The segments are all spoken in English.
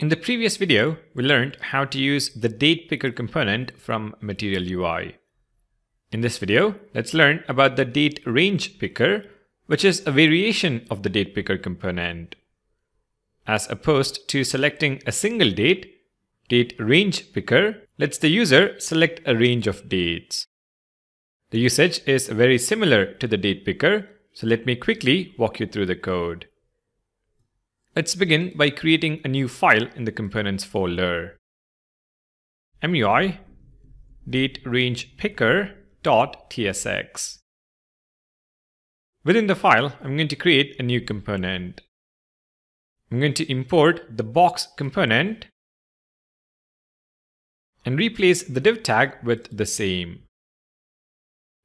In the previous video, we learned how to use the date picker component from Material UI. In this video, let's learn about the date range picker, which is a variation of the date picker component. As opposed to selecting a single date, date range picker lets the user select a range of dates. The usage is very similar to the date picker, so let me quickly walk you through the code. Let's begin by creating a new file in the components folder. MUI date range picker.tsx. Within the file, I'm going to create a new component. I'm going to import the box component and replace the div tag with the same.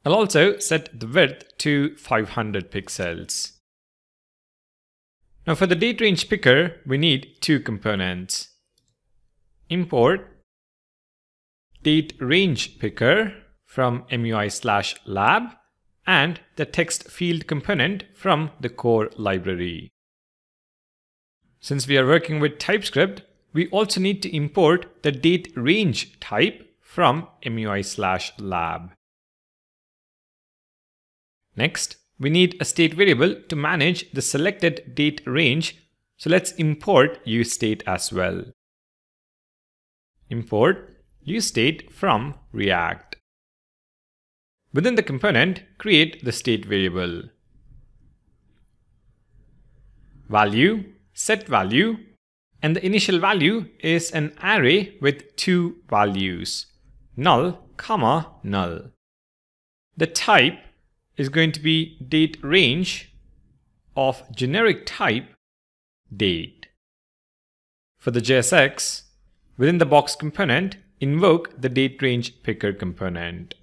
I'll also set the width to 500 pixels. Now for the date range picker, we need two components. Import date range picker from MUI/lab and the text field component from the core library. Since we are working with TypeScript, we also need to import the date range type from MUI/lab. Next, we need a state variable to manage the selected date range, so let's import useState as well. Import useState from React. Within the component, create the state variable. Value, set value, and the initial value is an array with two values, null, null. The type is going to be date range of generic type date. For the JSX, within the box component, invoke the date range picker component.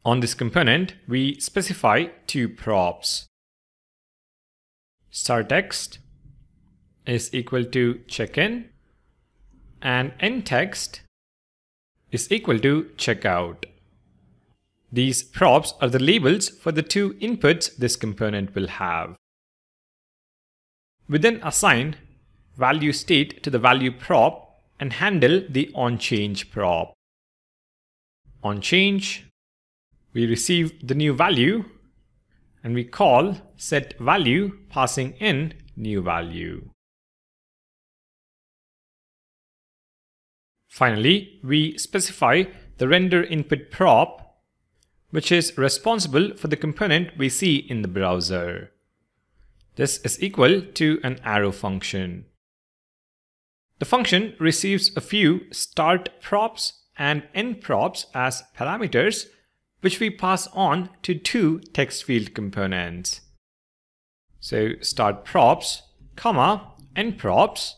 On this component, we specify two props. Start text is equal to checkin and end text is equal to checkout. These props are the labels for the two inputs this component will have. We then assign value state to the value prop and handle the onChange prop. On change, we receive the new value and we call set value passing in new value. Finally, we specify the render input prop, which is responsible for the component we see in the browser. This is equal to an arrow function. The function receives a few start props and end props as parameters, which we pass on to two text field components. So start props, end props,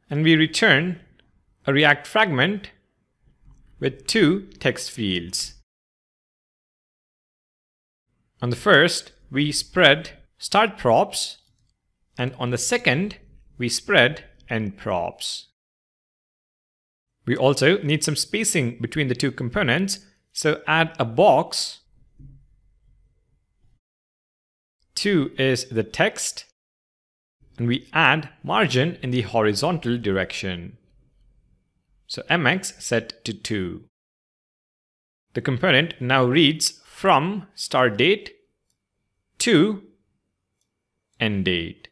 and we return a React fragment with two text fields. On the first, we spread start props, and on the second, we spread end props. We also need some spacing between the two components, so add a box. 2 is the text, and we add margin in the horizontal direction. So mx set to 2. The component now reads from start date to end date.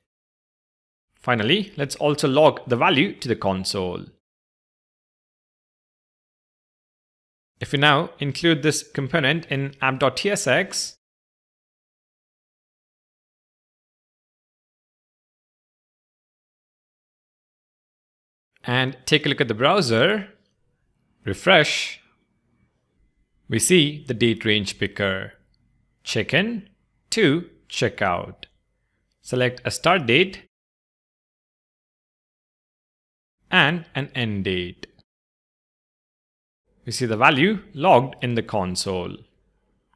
Finally, let's also log the value to the console. If we now include this component in app.tsx, and take a look at the browser, refresh, we see the date range picker. Check-in to checkout. Select a start date and an end date. We see the value logged in the console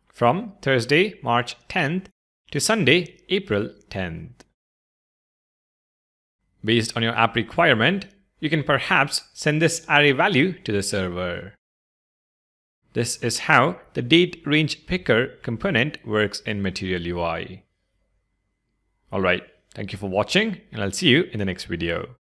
from Thursday, March 10th to Sunday, April 10th. Based on your app requirement, you can perhaps send this array value to the server. This is how the date range picker component works in Material UI. Alright, Thank you for watching, and I'll see you in the next video.